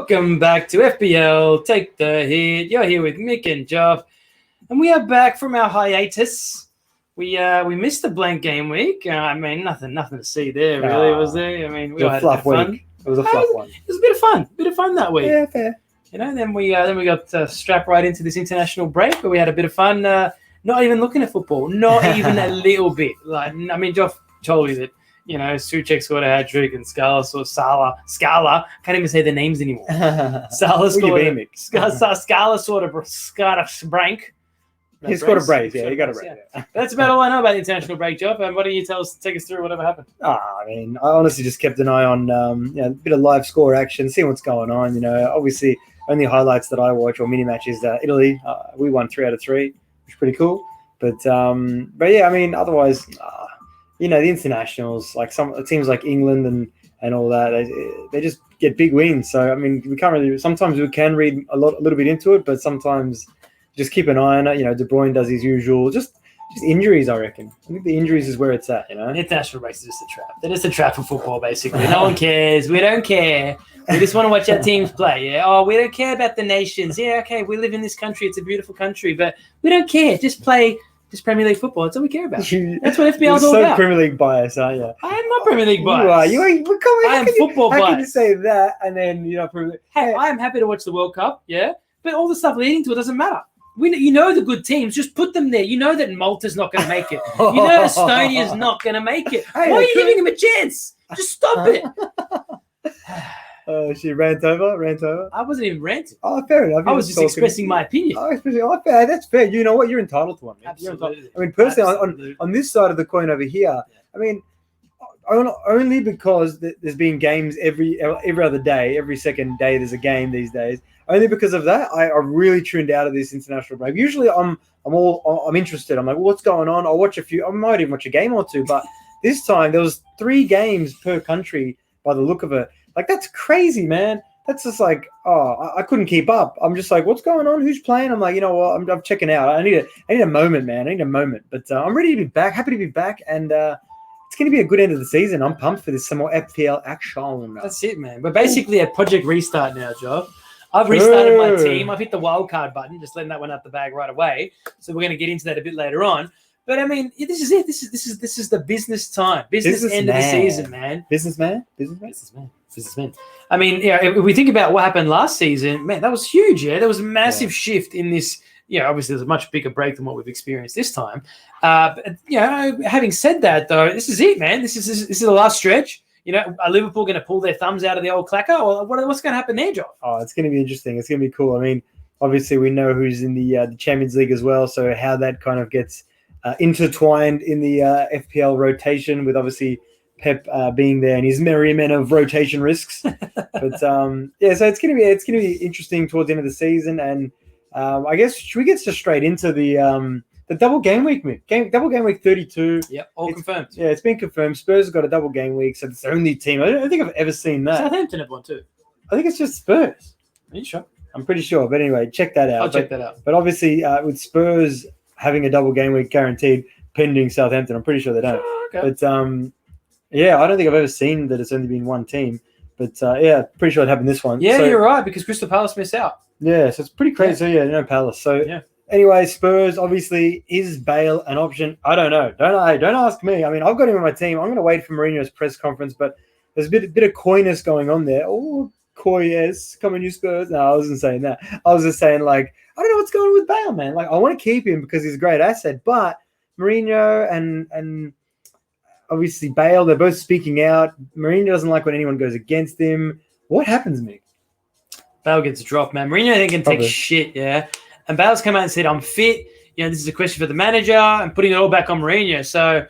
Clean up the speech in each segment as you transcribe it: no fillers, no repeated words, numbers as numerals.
Welcome back to FPL. Take the hit. You're here with Mick and Joff, and we are back from our hiatus. We missed the blank game week. I mean, nothing to see there really, was there? I mean, we all had a bit of fun. It was a fluff one. It was a bit of fun that week. Yeah, fair. You know, then we got strapped right into this international break, where we had a bit of fun. Not even looking at football, not even a little bit. Like, I mean, Joff told you that. You know, Suchek scored a hat-trick and Scala, can't even say their names anymore. Scala scored a break. He scored a brace, yeah, he got a brace. Yeah. That's about all I know about the international break, Job. And why don't you take us through whatever happened? I mean, I honestly just kept an eye on a bit of live score action, seeing what's going on. You know, obviously, only highlights that I watch or mini matches. Italy, we won 3 out of 3, which is pretty cool. But yeah, I mean, otherwise. You know, the internationals, like some teams like England and all that, they just get big wins. So, I mean, we can't really – sometimes we can read a little bit into it, but sometimes just keep an eye on it. You know, De Bruyne does his usual. Just injuries, I reckon. I think the injuries is where it's at, you know. International race is just a trap. They're just a trap for football, basically. No one cares. We don't care. We just want to watch our teams play, yeah? Oh, we don't care about the nations. Yeah, okay, we live in this country. It's a beautiful country, but we don't care. Just play – just Premier League football. That's all we care about. That's what FPL is all about. Premier League bias, aren't you? I am not Premier League bias. You are. I am football bias. How can you say that and then you're not Premier League? Hey, I am happy to watch the World Cup, yeah? But all the stuff leading to it doesn't matter. You know the good teams. Just put them there. You know that Malta's not going to make it. You know Estonia's not going to make it. Why are you giving them a chance? Just stop it. She rant over. I wasn't even ranting. Oh, fair enough. I was just expressing my opinion. Fair. That's fair. You know what? You're entitled to one. Man. Absolutely. I mean, personally, on this side of the coin over here, I mean, only because there's been games every other day, every second day there's a game these days. Only because of that, I really tuned out of this international break. Usually, I'm interested. I'm like, well, what's going on? I'll watch a few. I might even watch a game or two. But this time there was 3 games per country by the look of it. Like, that's crazy, man. That's just like, I couldn't keep up. I'm just like, what's going on? Who's playing? I'm like, you know what? I'm checking out. I need a moment, man. I need a moment. But I'm ready to be back. Happy to be back. And it's going to be a good end of the season. I'm pumped for this. Some more FPL action. That's it, man. We're basically at Project Restart now, Joe. I've restarted my team. I've hit the wildcard button, just letting that one out the bag right away. So we're going to get into that a bit later on. But I mean, this is it. This is the business time. Business end of the season, man. Businessman. I mean, yeah. If we think about what happened last season, man, that was huge. Yeah, there was a massive shift in this. Yeah, obviously there's a much bigger break than what we've experienced this time. But, you know, having said that, though, this is it, man. This is the last stretch. You know, are Liverpool going to pull their thumbs out of the old clacker, or what's going to happen there, Joe? Oh, it's going to be interesting. It's going to be cool. I mean, obviously we know who's in the Champions League as well, so how that kind of gets intertwined in the FPL rotation with obviously Pep being there and his merry men of rotation risks. But yeah, so it's gonna be interesting towards the end of the season, and I guess should we get straight into the double game week, Mick? Double game week 32. Yep, confirmed. Yeah, it's been confirmed. Spurs have got a double game week, so it's the only team. I don't think I've ever seen that. Southampton have one too. I think it's just Spurs. Are you sure? I'm pretty sure. But anyway, check that out. I'll check that out. But obviously, with Spurs having a double game week guaranteed, pending Southampton, I'm pretty sure they don't. Okay. But yeah, I don't think I've ever seen that it's only been one team. But yeah, pretty sure it happened this one. Yeah, you're right, because Crystal Palace missed out. Yeah, so it's pretty crazy. Yeah. So yeah, no Palace. So yeah. Anyway, Spurs, obviously, is Bale an option? I don't know. Don't ask me. I mean, I've got him in my team. I'm going to wait for Mourinho's press conference, but there's a bit of coyness going on there. Oh, coy-es, come on, you Spurs. No, I wasn't saying that. I was just saying, like, I don't know what's going on with Bale, man. Like, I want to keep him because he's a great asset, but Mourinho and obviously Bale, they're both speaking out. Mourinho doesn't like when anyone goes against him. What happens, Mick? Bale gets dropped, man. Mourinho, they can take shit, yeah. And Bale's come out and said, I'm fit. You know, this is a question for the manager, and putting it all back on Mourinho. So, I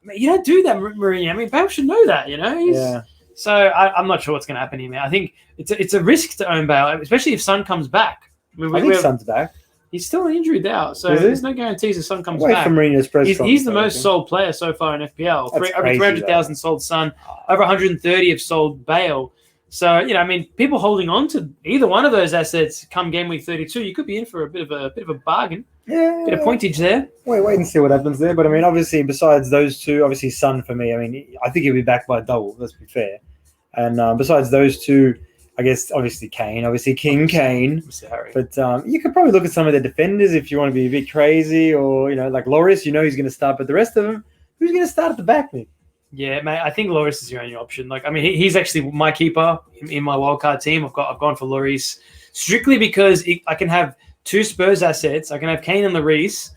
mean, you don't do that, Mourinho. I mean, Bale should know that, you know? So, I'm not sure what's going to happen here, man. I think it's a risk to own Bale, especially if Son comes back. I think Son's back. He's still injured out, so there's no guarantees if Son comes back. From Mourinho's press he's the most sold player so far in FPL. Over 300,000 sold Son, over 130 have sold Bale. So, you know, I mean, people holding on to either one of those assets come game week 32, you could be in for a bit of a bargain. Yeah. Bit of pointage there. Wait and see what happens there. But, I mean, obviously, besides those two, obviously Son for me, I mean, I think he'll be back by double, let's be fair. And besides those two, I guess obviously Kane, obviously King Kane. Sorry. But you could probably look at some of the defenders if you want to be a bit crazy, or like Loris. He's going to start, but the rest of them, who's going to start at the back, Nick? Yeah, mate. I think Loris is your only option. Like, I mean, he's actually my keeper in my wildcard team. I've gone for Loris strictly because I can have 2 Spurs assets. I can have Kane and Lloris,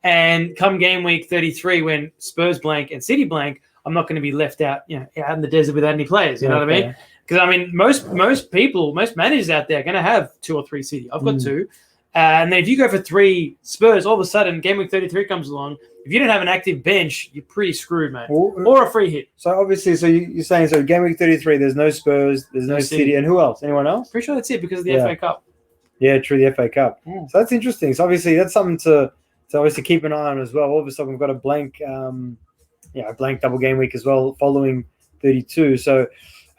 and come game week 33 when Spurs blank and City blank, I'm not going to be left out, out in the desert without any players. You know what I mean? Because I mean, most managers out there are going to have 2 or 3 City. I've got 2, and then if you go for 3 Spurs, all of a sudden game week 33 comes along. If you don't have an active bench, you're pretty screwed, mate. Or a free hit. So obviously, you're saying game week 33, there's no Spurs, there's no City, and who else? Anyone else? Pretty sure that's it because of the FA Cup. Yeah, true, the FA Cup. So that's interesting. So obviously, that's something to obviously keep an eye on as well. All of a sudden, we've got a blank, a blank double game week as well, following 32. So,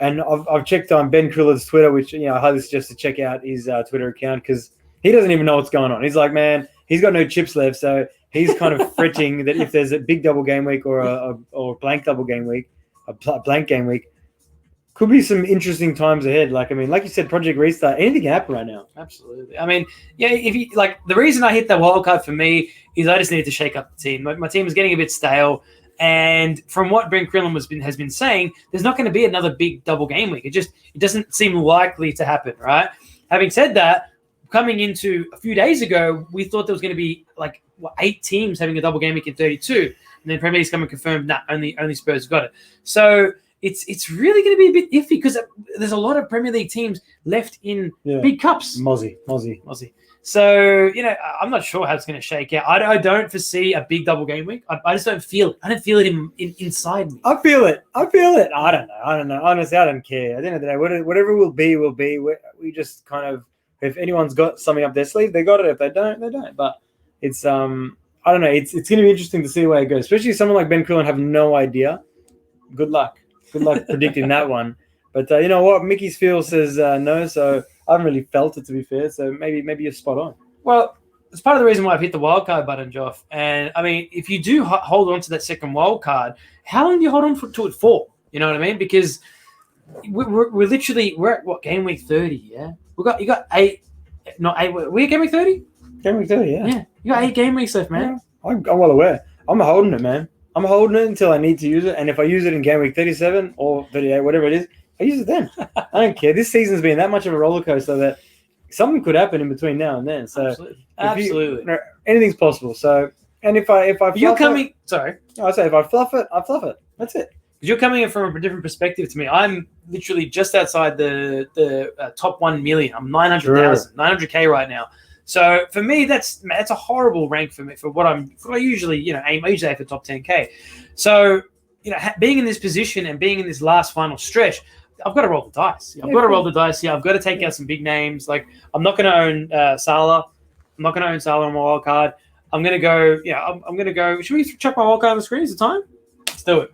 and I've checked on Ben Kriller's Twitter, which I highly suggest to check out his Twitter account because he doesn't even know what's going on. He's like, man, he's got no chips left, so he's kind of fretting that if there's a big double game week or a blank double game week, a blank game week, could be some interesting times ahead. Like, I mean, like you said, Project Restart, anything can happen right now. Absolutely. I mean, if you the reason I hit the wild card for me is I just need to shake up the team. My team is getting a bit stale. And from what Ben Crillon has been saying, there's not going to be another big double game week. It doesn't seem likely to happen, right? Having said that, coming into a few days ago, we thought there was going to be 8 teams having a double game week in 32, and then Premier League's come and confirmed, only Spurs got it. So it's really going to be a bit iffy because there's a lot of Premier League teams left in big cups. Mozzie. So, I'm not sure how it's going to shake out. I don't foresee a big double game week. I just don't feel it. I don't feel it inside me. I feel it. I don't know. Honestly, I don't care. At the end of the day, whatever will be, will be. We just kind of, if anyone's got something up their sleeve, they got it. If they don't, they don't. But it's, I don't know. It's going to be interesting to see where it goes. Especially someone like Ben Crillon have no idea. Good luck predicting that one. But you know what? Mickey's feel says no, so I haven't really felt it, to be fair. So maybe you're spot on. Well, it's part of the reason why I've hit the wildcard button, Joff. And, I mean, if you do hold on to that second wildcard, how long do you hold on to it for? You know what I mean? Because we're at, what, game week 30, yeah? You got 8, not 8. We're at game week 30? Game week 30, yeah. Yeah, you got 8 game weeks left, man. Yeah, I'm well aware. I'm holding it, man. I'm holding it until I need to use it. And if I use it in game week 37 or 38, whatever it is, I use it then. I don't care. This season's been that much of a roller coaster that something could happen in between now and then. So Absolutely. Anything's possible. So, and if I you're coming. Sorry, I say if I fluff it, I fluff it. That's it. Because you're coming in from a different perspective to me. I'm literally just outside the top 1 million. I'm 900,000, 900K right now. So for me, that's a horrible rank for me for what I usually aim. I usually aim for top 10K. So being in this position and being in this last final stretch, I've got to roll the dice. I've got to roll the dice here. I've got to take out some big names. Like, I'm not going to own Salah. I'm not going to own Salah on my wild card. I'm going to go. I'm going to go. Should we chuck my wild card on the screen? Is it time? Let's do it.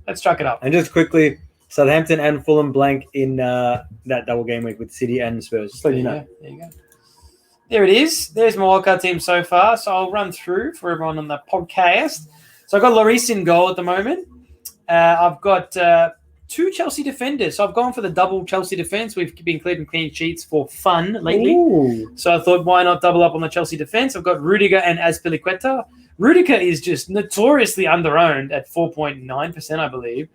Let's chuck it up. And just quickly, Southampton and Fulham blank in that double game week with City and Spurs. Just let you know. There you go. There it is. There's my wildcard team so far. So I'll run through for everyone on the podcast. So I've got Lloris in goal at the moment. I've got 2 Chelsea defenders. So I've gone for the double Chelsea defense. We've been clearing clean sheets for fun lately. Ooh. So I thought, why not double up on the Chelsea defense? I've got Rudiger and Azpilicueta. Rudiger is just notoriously under-owned at 4.9%, I believe.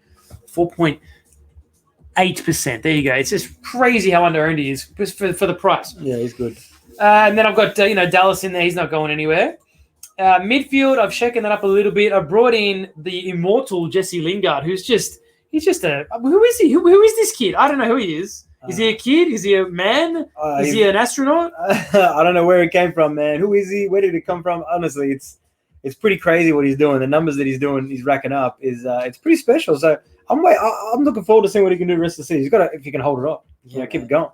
4.8%. There you go. It's just crazy how under-owned he is for the price. Yeah, he's good. And then I've got Dallas in there. He's not going anywhere. Midfield, I've shaken that up a little bit. I brought in the immortal Jesse Lingard, he's just a who is he? Who is this kid? I don't know who he is. Is he a kid? Is he a man? Is he an astronaut? I don't know where he came from, man. Who is he? Where did he come from? Honestly, it's pretty crazy what he's doing. The numbers that he's racking up is it's pretty special. So I'm looking forward to seeing what he can do the rest of the season. He's got to, if he can hold it up, keep it going.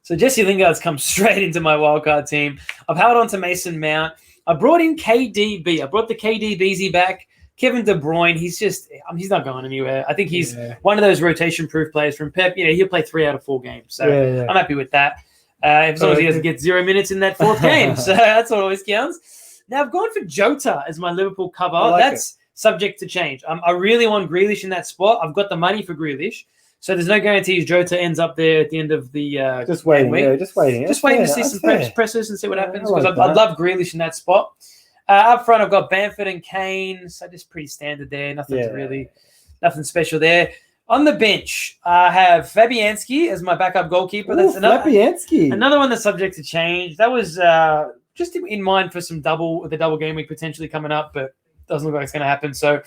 So Jesse Lingard's come straight into my wildcard team. I've held on to Mason Mount. I brought in KDB. I brought the KDBZ back. Kevin De Bruyne, he's not going anywhere. I think he's one of those rotation-proof players from Pep. He'll play 3 out of 4 games. So I'm happy with that. As long as he doesn't get 0 minutes in that 4th game. So that's what always counts. Now, I've gone for Jota as my Liverpool cover. That's subject to change. I really want Grealish in that spot. I've got the money for Grealish. So there's no guarantees Jota ends up there at the end of the just waiting. week. Yeah, just waiting. Just waiting to see some presses and see what happens, because like I'd love Grealish in that spot. Up front, I've got Bamford and Kane, so just pretty standard there. Nothing special there. On the bench, I have Fabianski as my backup goalkeeper. That's another one that's subject to change. That was just in mind for the double game week potentially coming up, but doesn't look like it's going to happen. So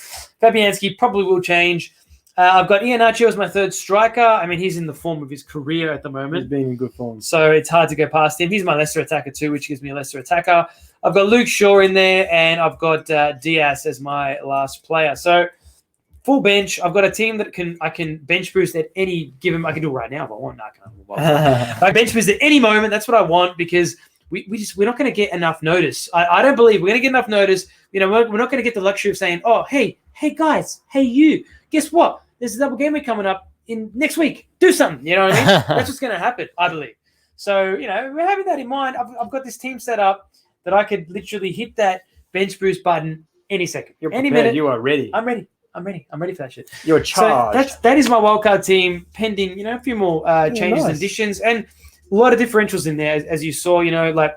Fabianski probably will change. I've got Iheanacho as my third striker. I mean, he's in the form of his career at the moment. He's been in good form. So it's hard to go past him. He's my lesser attacker too, which gives me a lesser attacker. I've got Luke Shaw in there, and I've got Diaz as my last player. So full bench. I've got a team that I can bench boost at any given. I can do it right now if I want. No, I can't. I bench boost at any moment. That's what I want, because we're not going to get enough notice. I don't believe we're going to get enough notice. We're not going to get the luxury of saying, "Oh, hey guys, hey you. Guess what? There's a double game week coming up in next week. Do something." You know what I mean? That's what's going to happen, I believe. So we're having that in mind. I've got this team set up that I could literally hit that bench boost button any second. You're any prepared. minute. You are ready. I'm ready. I'm ready for that shit. You're charged. So that is my wildcard team, pending a few more changes and additions, and a lot of differentials in there, as you saw. Like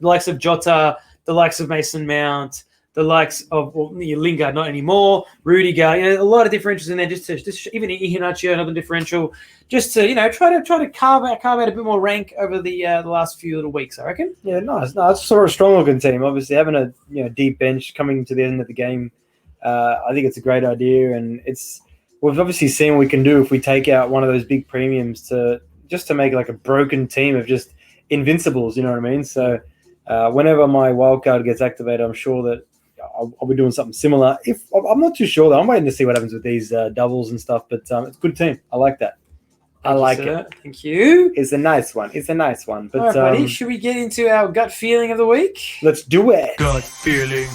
the likes of Jota, the likes of Mason Mount, the likes of Lingard, not anymore, Rudiger. A lot of differentials in there. Just even Iheanacho, another differential, just to try to carve out a bit more rank over the last few little weeks, I reckon. Yeah, nice. No, it's sort of a strong looking team. Obviously, having a deep bench coming to the end of the game. I think it's a great idea, and we've obviously seen what we can do if we take out one of those big premiums to make like a broken team of just invincibles. You know what I mean? So whenever my wildcard gets activated, I'm sure that I'll be doing something similar. If I'm not too sure though, I'm waiting to see what happens with these doubles and stuff. But it's a good team. I like that. I like it. Thank you. It's a nice one. But all right, buddy, should we get into our gut feeling of the week? Let's do it. Gut feeling.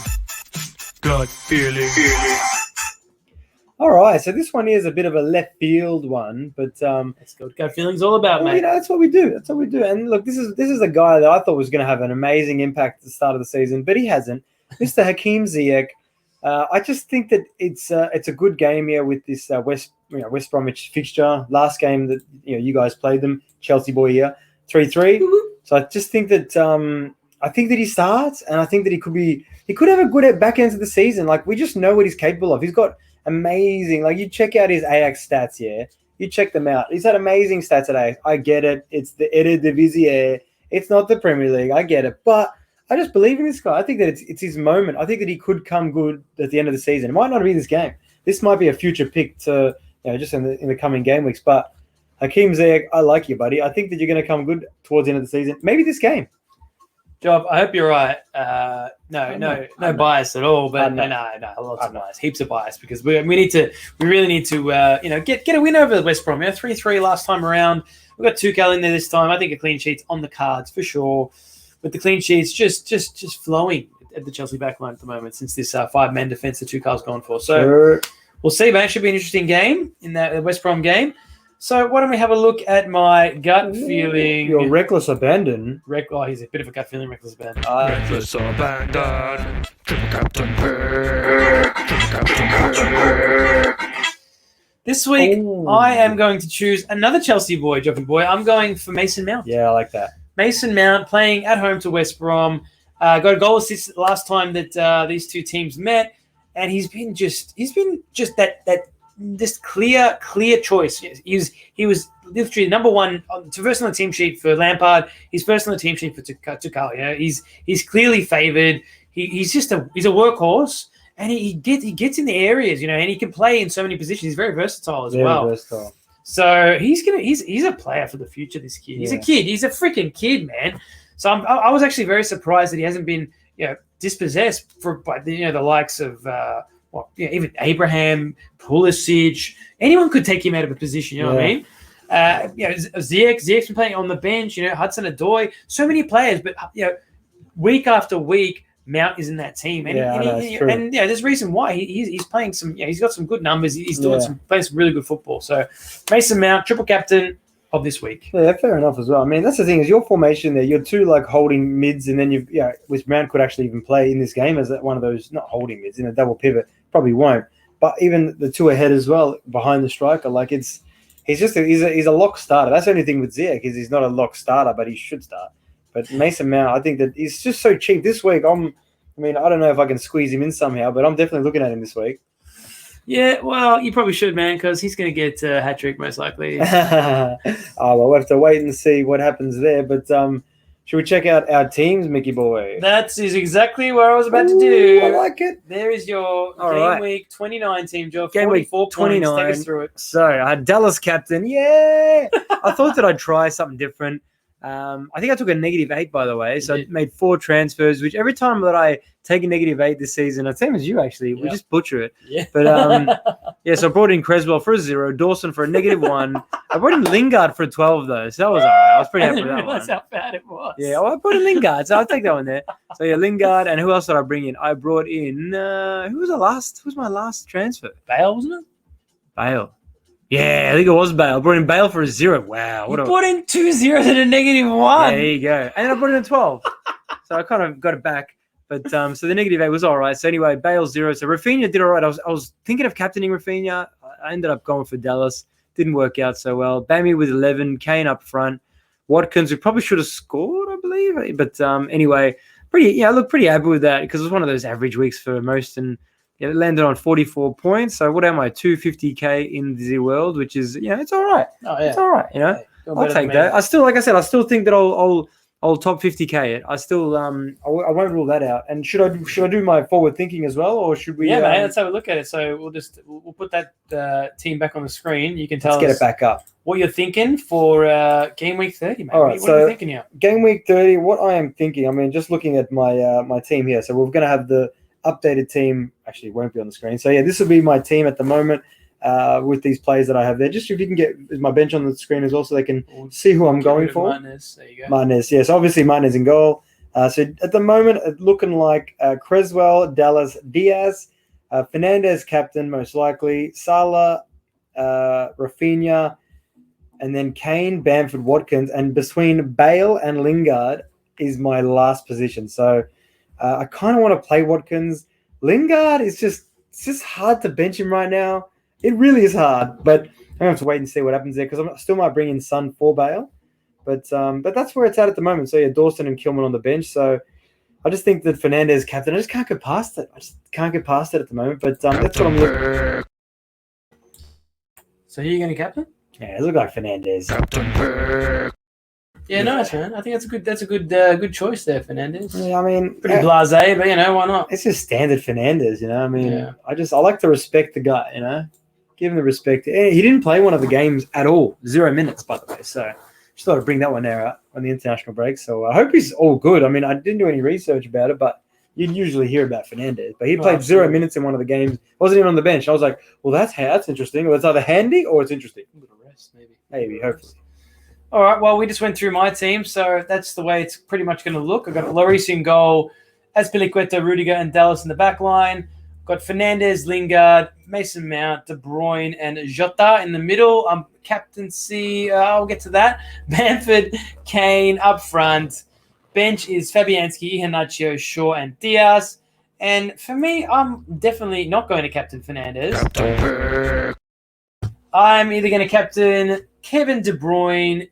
All right, so this one is a bit of a left field one, but that's what gut feeling's all about, mate. That's what we do. And look, this is a guy that I thought was going to have an amazing impact at the start of the season, but he hasn't. Mr. Hakeem Ziyech. I just think that it's a good game here with this West Bromwich fixture. Last game that you guys played them, Chelsea boy here, 3-3. So I just think that he starts, and I think that he could have a good back end of the season. Like, we just know what he's capable of. He's got amazing, like, you check out his Ajax stats, yeah? You check them out. He's had amazing stats at Ajax. I get it. It's the Eredivisie. It's not the Premier League. I get it. But I just believe in this guy. I think that it's his moment. I think that he could come good at the end of the season. It might not be this game. This might be a future pick to, just in the coming game weeks. But Hakeem Ziyech, I like you, buddy. I think that you're going to come good towards the end of the season. Maybe this game. Job, I hope you're right. No bias at all, but no, lots of bias, heaps of bias, because we really need to get a win over West Brom. 3-3 last time around. We've got Tuchel in there this time. I think a clean sheet's on the cards for sure. But the clean sheet's just flowing at the Chelsea backline at the moment since this 5-man defense that Tuchel's gone for. So we'll see, man. It should be an interesting game in that West Brom game. So why don't we have a look at my gut feeling? Your reckless abandon. He's a bit of a gut feeling reckless abandon. Reckless abandon. Triple Captain Pick. This week, I am going to choose another Chelsea boy, Jockey boy. I'm going for Mason Mount. Yeah, I like that. Mason Mount playing at home to West Brom. Got a goal assist last time that these two teams met, and he's been just that this clear choice. He was literally number one first on the team sheet for Lampard. He's first on the team sheet for Tuchel. He's clearly favoured. He's a workhorse, and he gets in the areas, and he can play in so many positions. He's very versatile as well. Versatile. So he's a player for the future. This kid, he's a kid. He's a freaking kid, man. So I was actually very surprised that he hasn't been dispossessed by the likes of. Even Abraham, Pulisic, anyone could take him out of a position. You know what I mean? Ziyech's been playing on the bench. Hudson-Odoi, so many players, but week after week, Mount is in that team, and there's a reason why he's playing some. He's got some good numbers. He's playing some really good football. So Mason Mount, triple captain of this week. Yeah, fair enough as well. I mean, that's the thing is your formation there. You're two holding mids, and then which Mount could actually even play in this game as one of those not holding mids in a double pivot. Probably won't, but even the two ahead as well behind the striker. he's a lock starter. That's the only thing with Ziyech is he's not a lock starter, but he should start. But Mason Mount, I think that he's just so cheap this week. I don't know if I can squeeze him in somehow, but I'm definitely looking at him this week. Yeah, well, you probably should, man, because he's going to get a hat trick most likely. Well, we'll have to wait and see what happens there. But should we check out our teams, Mickey boy? That is exactly what I was about to do. I like it. There is your Game Week 29 team, Joe. Game Week 44 29. points. Take us through it. So I had Dallas captain. Yeah. I thought that I'd try something different. I think I took a -8, by the way. So I made 4 transfers, which every time that I take a -8 this season, the same as you actually, we just butcher it. Yeah. But so I brought in Creswell for a 0, Dawson for a -1. I brought in Lingard for a 12 though, so that was all right. I was pretty happy with that one. Realize how bad it was. Yeah, well, I put in Lingard, so I'll take that one there. So yeah, Lingard, and who else did I bring in? I brought in who was my last transfer? Bale, wasn't it? Bale. Yeah, I think it was Bale. I brought in Bale for a 0. Wow. You put in 2 zeros and a -1. Yeah, there you go. And then I brought in a 12. So I kind of got it back. But so the -8 was all right. So anyway, Bale 0. So Rafinha did all right. I was thinking of captaining Rafinha. I ended up going for Dallas. Didn't work out so well. Bammy with 11. Kane up front. Watkins, who probably should have scored, I believe. But anyway, I look pretty happy with that because it was one of those average weeks for most. And it landed on 44 points. So what am I? 250K in the world, which is, it's all right. Oh, yeah. It's all right, I'll take that. I still, like I said, I still think that I'll top 50K it. I still I won't rule that out. And should I do my forward thinking as well, or should we? Yeah, mate. Let's have a look at it. So we'll put that team back on the screen. You can tell us get it back up. What you're thinking for Game Week 30, mate. All right, what are you thinking here? Game Week 30. What I am thinking. I mean, just looking at my team here. So we're going to have the updated team. Actually, it won't be on the screen. So yeah, this will be my team at the moment. With these players that I have there. Just if you can get my bench on the screen as well so they can see who I'm going for. Martinez. There you go. Martinez, yes. Obviously, Martinez in goal. So at the moment, it's looking like Creswell, Dallas, Diaz, Fernandez captain, most likely, Salah, Rafinha, and then Kane, Bamford, Watkins. And between Bale and Lingard is my last position. So I kind of want to play Watkins. Lingard is it's just hard to bench him right now. It really is hard, but I'm going to have to wait and see what happens there because I still might bring in Son for Bale. But that's where it's at the moment. So, yeah, Dawson and Kilman on the bench. So I just think that Fernandez captain, I just can't get past it. I just can't get past it at the moment. But that's what I'm looking at. So who are you going to captain? Yeah, it looks like Fernandez. Yeah, nice, man. I think that's a good choice there, Fernandez. Yeah, I mean, pretty blasé, but why not? It's just standard Fernandez, I mean, I like to respect the guy, give him the respect. He didn't play one of the games at all, 0 minutes, by the way. So just thought I'd bring that one there out on the international break. So I hope he's all good. I mean, I didn't do any research about it, but you'd usually hear about Fernandez. But he played 0 minutes in one of the games. Wasn't even on the bench. I was like, well, that's interesting. Well, it's either handy or it's interesting. A little rest, maybe. Maybe, hopefully. All right, well, we just went through my team, so that's the way it's pretty much going to look. I've got Lloris in goal, Azpilicueta, Rudiger, and Dallas in the back line. I've got Fernandez, Lingard, Mason Mount, De Bruyne, and Jota in the middle. Captaincy, I'll get to that. Bamford, Kane up front. Bench is Fabianski, Iheanacho, Shaw, and Diaz. And for me, I'm definitely not going to captain Fernandez. I'm either going to captain Kevin De Bruyne.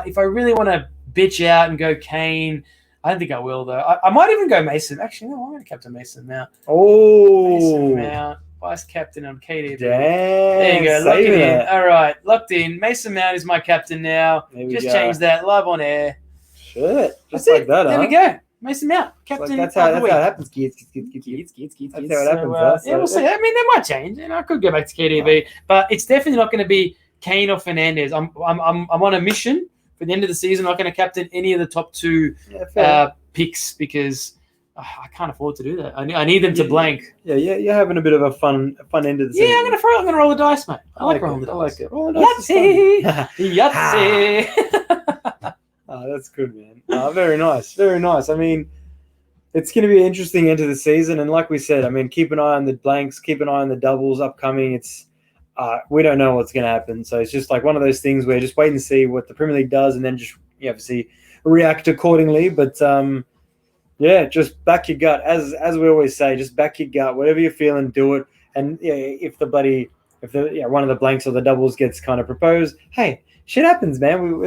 If I really want to bitch out and go Kane, I don't think I will, though. I might even go Mason. Actually, no, I'm going to captain Mason Mount. Oh. Mason Mount, vice captain on KDB. Damn. There you go. Lock it in. All right, locked in. Mason Mount is my captain now. Just change that. Live on air. Shit. Just like that, There we go. Mason Mount, captain. That's how it happens, kids. That's how it happens. Yeah, we'll see. I mean, they might change, and I could go back to KDB, but it's definitely not going to be Kane or Fernandez. I'm on a mission for the end of the season. I'm not going to captain any of the top 2 picks because I can't afford to do that. I need them to blank. Yeah, you're having a bit of a fun end of the season. Yeah, I'm going to roll the dice, mate. I like rolling the dice. I like it. Rolling the dice. Yahtzee. Oh, that's good, man. Very nice. Very nice. I mean, it's going to be an interesting end of the season. And like we said, I mean, keep an eye on the blanks, keep an eye on the doubles upcoming. It's we don't know what's going to happen. So it's just like one of those things where just wait and see what the Premier League does and then just obviously react accordingly. But, just back your gut. As we always say, just back your gut. Whatever you're feeling, do it. And if the if one of the blanks or the doubles gets kind of proposed, hey, shit happens, man.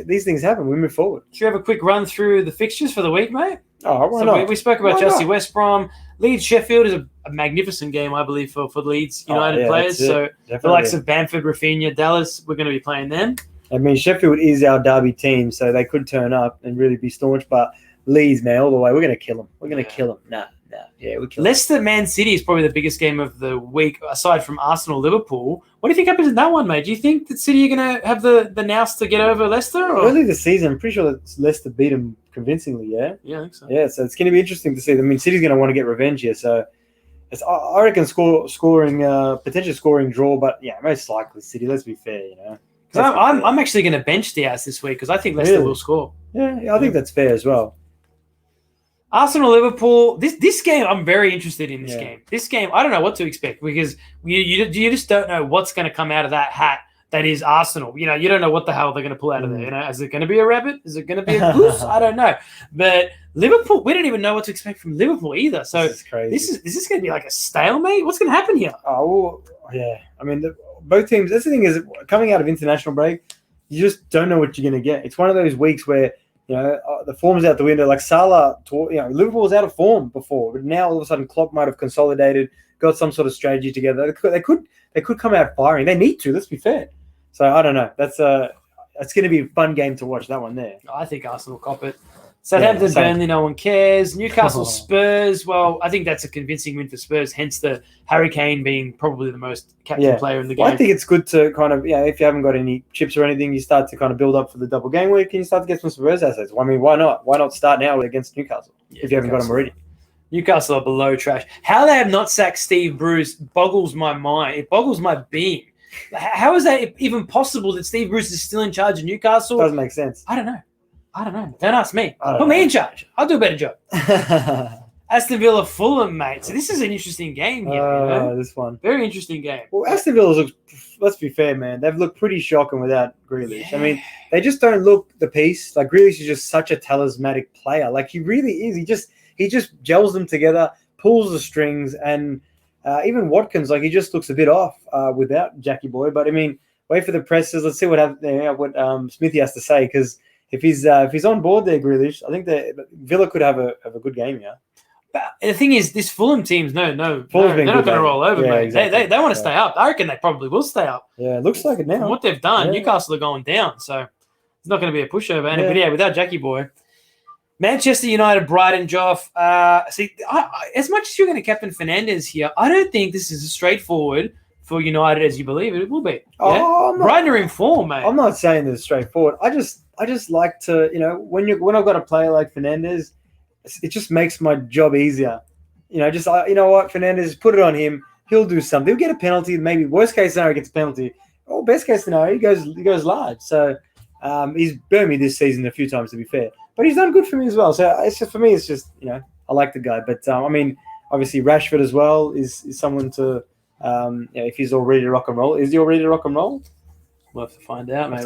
These things happen. We move forward. Should we have a quick run through the fixtures for the week, mate? Oh, why not? We spoke about Why Chelsea not? West Brom. Leeds Sheffield is a magnificent game, I believe, for Leeds United players. So the likes of Bamford, Rafinha, Dallas, we're going to be playing them. I mean, Sheffield is our derby team, so they could turn up and really be staunch. But Leeds, man, all the way, we're going to kill them. We're going to kill them. Nah. Yeah, we kill them. Leicester Man City is probably the biggest game of the week, aside from Arsenal Liverpool. What do you think happens in that one, mate? Do you think that City are going to have the nous to get over Leicester? Or? Early this season, I'm pretty sure that Leicester beat them convincingly. Yeah, I think so. Yeah, so it's going to be interesting to see. I mean, City's going to want to get revenge here, so I reckon potential scoring draw, but yeah, most likely City. Let's be fair, Because I'm actually going to bench Diaz this week because I think Leicester will score. Yeah, I think that's fair as well. Arsenal Liverpool. This game, I'm very interested in. This game. This game, I don't know what to expect because you just don't know what's going to come out of that hat. That is Arsenal. You don't know what the hell they're going to pull out of there. Is it going to be a rabbit? Is it going to be a goose? I don't know. But Liverpool, we don't even know what to expect from Liverpool either. So this is crazy. Is this going to be like a stalemate? What's going to happen here? Oh, well, yeah. I mean, both teams. That's the thing is, coming out of international break, you just don't know what you're going to get. It's one of those weeks where the form's out the window. Like Salah, Liverpool was out of form before, but now all of a sudden Klopp might have consolidated, got some sort of strategy together. They could come out firing. They need to. Let's be fair. So I don't know. That's going to be a fun game to watch. That one there. I think Arsenal cop it. Southampton, Burnley, no one cares. Newcastle, Spurs. Well, I think that's a convincing win for Spurs. Hence the Harry Kane being probably the most captain player in the game. Well, I think it's good to kind of if you haven't got any chips or anything, you start to kind of build up for the double game week, and you start to get some Spurs assets. I mean, why not? Why not start now against Newcastle if you haven't got them already? Newcastle are below trash. How they have not sacked Steve Bruce boggles my mind. It boggles my being. How is that even possible that Steve Bruce is still in charge of Newcastle? Doesn't make sense. I don't know. Don't ask me. Put me in charge. I'll do a better job. Aston Villa, Fulham, mate. So this is an interesting game here. This one. Very interesting game. Well, Aston Villa looks, let's be fair, man. They've looked pretty shocking without Grealish. Yeah. I mean, they just don't look the piece. Like, Grealish is just such a talismanic player. Like, he really is. He just gels them together, pulls the strings, and even Watkins, like, he just looks a bit off without Jackie Boy. But, I mean, wait for the presses. Let's see what Smithy has to say, because if he's on board there, Grealish, I think that Villa could have a good game, yeah. But the thing is, this Fulham team's they're not going to roll over, mate. Exactly. They want to stay up. I reckon they probably will stay up. Yeah, it looks like it now. From what they've done, Newcastle are going down, so it's not going to be a pushover. And but without Jackie Boy, Manchester United, Brighton, Joff. As much as you're going to captain Fernandes here, I don't think this is as straightforward for United as you believe it will be. Yeah? Brighton are in form, mate. I'm not saying this straightforward. I just like to, when I've got a player like Fernandes, it just makes my job easier. You know what, Fernandes, put it on him. He'll do something. He'll get a penalty. Maybe worst case scenario, he gets a penalty. Or best case scenario, he goes large. So he's burned me this season a few times, to be fair. But he's done good for me as well. So it's just, for me, it's just, I like the guy. But I mean, obviously Rashford as well is someone to, if he's all ready to rock and roll. Is he all ready to rock and roll? We'll have to find out, mate.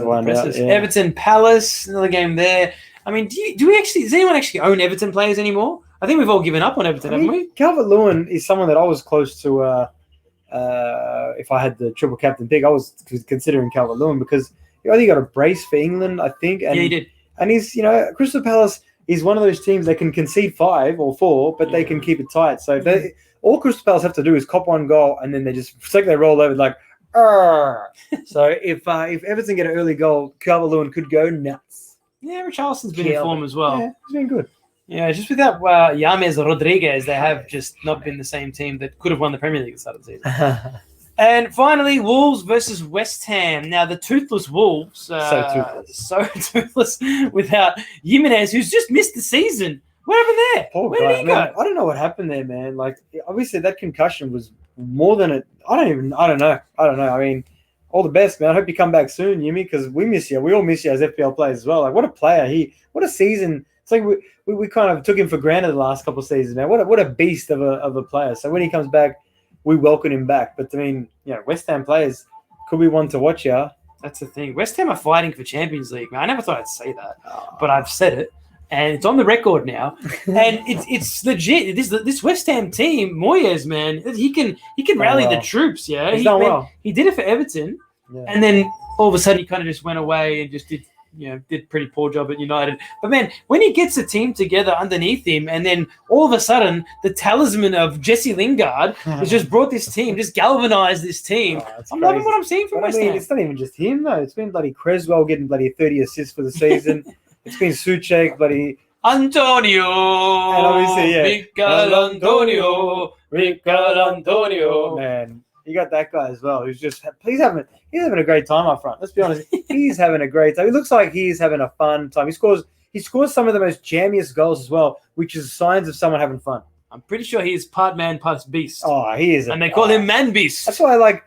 Yeah. Everton Palace, another game there. I mean, does anyone actually own Everton players anymore? I think we've all given up on Everton, haven't we? Calvert-Lewin is someone that I was close to. If I had the triple captain pick, I was considering Calvert-Lewin because I think he got a brace for England, I think. And, yeah, he did. And he's, Crystal Palace is one of those teams that can concede 5 or 4, but they can keep it tight. So if all Crystal Palace have to do is cop one goal, and then they roll over like. So if Everton get an early goal, Calvert-Lewin could go nuts. Yeah, Richarlison's been in form as well. Yeah, he's been good. Yeah, just without James Rodriguez, they have just not been the same team that could have won the Premier League at the start of the season. And finally, Wolves versus West Ham. Now, the toothless Wolves. So toothless without Jimenez, who's just missed the season. What happened there? Poor Where guy, did he go? I don't know what happened there, man. Like, obviously that concussion was more than it. I don't know. I mean, all the best, man. I hope you come back soon, Yimi, because we miss you. We all miss you as FPL players as well. Like, what a player. What a season. It's like we kind of took him for granted the last couple of seasons, man. What a beast of a player. So when he comes back, we welcome him back. But, I mean, West Ham players could be one to watch, yeah. That's the thing. West Ham are fighting for Champions League, man. I never thought I'd say that, but I've said it. and it's on the record now. And it's legit. This West Ham team, Moyes, man, he can rally the troops. Yeah, He's done well. He did it for Everton, and then all of a sudden he kind of just went away and just did a pretty poor job at United. But man, when he gets a team together underneath him, and then all of a sudden the talisman of Jesse Lingard has just brought this team, just galvanized this team. I'm loving what I'm seeing from West Ham. It's not even just him though. It's been bloody Creswell getting bloody 30 assists for the season. It's been Souček, bloody Antonio, and obviously Miguel Antonio. Man, you got that guy as well. Who's just he's having a great time up front. Let's be honest, he's having a great time. It looks like he's having a fun time. He scores some of the most jammiest goals as well, which is signs of someone having fun. I'm pretty sure he is part man, part beast. Oh, he is, and they call him Man Beast. That's why I like.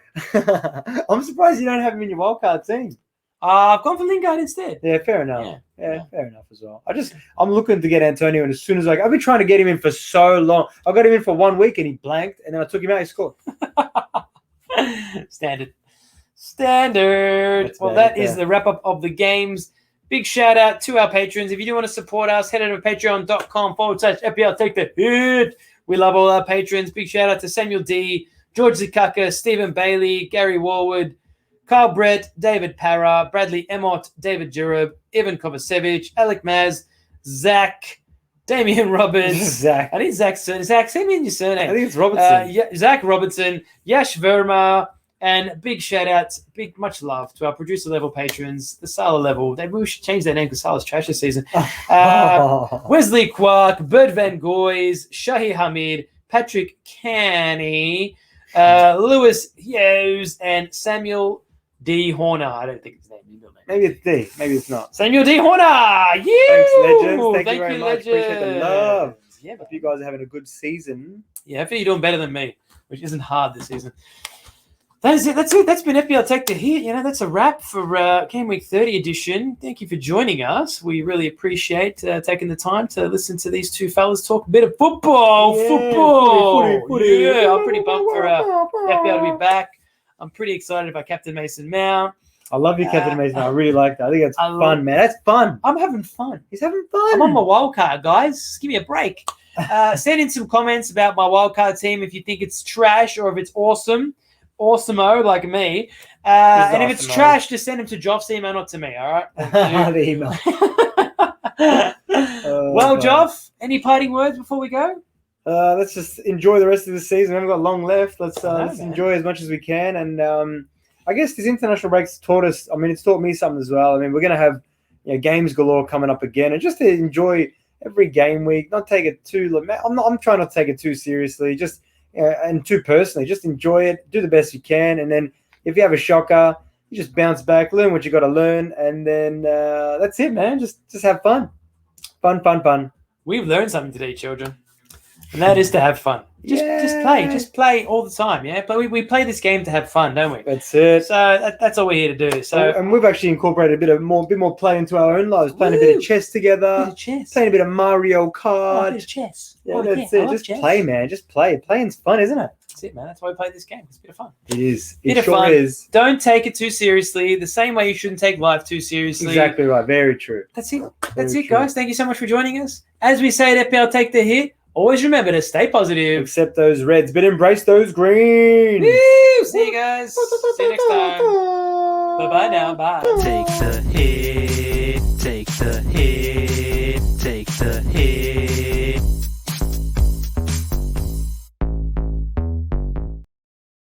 I'm surprised you don't have him in your wildcard team. I've gone for Lingard instead. Yeah, fair enough. Yeah, fair enough as well. I'm looking to get Antonio, and as soon as I've been trying to get him in for so long. I got him in for 1 week, and he blanked, and then I took him out. He scored. Standard. Well, that is the wrap up of the games. Big shout out to our patrons. If you do want to support us, head over to patreon.com/FPL Take the Hit. We love all our patrons. Big shout out to Samuel D, George Zikaka, Stephen Bailey, Gary Warwood, Carl Brett, David Parra, Bradley Emmott, David Jurub, Ivan Kovacevic, Alec Maz, Zach, Damian Roberts. Zach. I need Zach's surname. Zach, send me in your surname. I think it's Robertson. Zach Robertson, Yash Verma, and big shout out, much love to our producer level patrons, the Salah level. We should change their name because Salah's trash this season. Wesley Quark, Bert Van Goys, Shahi Hamid, Patrick Canny, Lewis Hughes, and Samuel D. Horner. I don't think his name is. Maybe it's D. Maybe it's not. Samuel D. Horner. Yeah. Thanks, legends. Thank you very much. Legends. Appreciate the love. Yeah, hope you guys are having a good season. Yeah, hopefully you're doing better than me, which isn't hard this season. That is it. That's it. That's been FPL Take the Hit. That's a wrap for Gameweek 30 edition. Thank you for joining us. We really appreciate taking the time to listen to these two fellas talk a bit of football. Footy. Yeah, I'm pretty pumped for FPL to be back. I'm pretty excited about Captain Mason Mount. I love you, Captain Mason. I really like that. I think it's fun, man. That's fun. I'm having fun. He's having fun. I'm on my wildcard, guys. Just give me a break. Send in some comments about my wildcard team if you think it's trash or if it's awesome. Awesome-o, like me. And if it's trash, just send them to Joff's email, not to me, all right? The email. Well, Joff, any parting words before we go? Let's just enjoy the rest of the season. We haven't got long left. Let's enjoy as much as we can. And I guess these international breaks taught us, it's taught me something as well. We're going to have games galore coming up again. And just to enjoy every game week, not take it too, I'm trying not to take it too seriously, just and too personally. Just enjoy it, do the best you can. And then if you have a shocker, you just bounce back, learn what you got to learn. And then that's it, man. Just have fun. Fun. We've learned something today, children. And that is to have fun. Just play all the time, yeah? But we play this game to have fun, don't we? That's it. So that's all we're here to do. So and we've actually incorporated a bit more play into our own lives, playing a bit of chess together, playing a bit of Mario Kart. A bit of chess. Yeah, that's it. Just play, man. Just play. Playing's fun, isn't it? That's it, man. That's why we play this game. It's a bit of fun. It is. It sure is. Don't take it too seriously. The same way you shouldn't take life too seriously. Exactly right. Very true. That's it. That's it, guys. Thank you so much for joining us. As we say at FPL Take the Hit, always remember to stay positive. Accept those reds, but embrace those greens. Woo! See you guys. See you next time. Bye-bye now. Bye. Take the hit. Take the hit. Take the hit.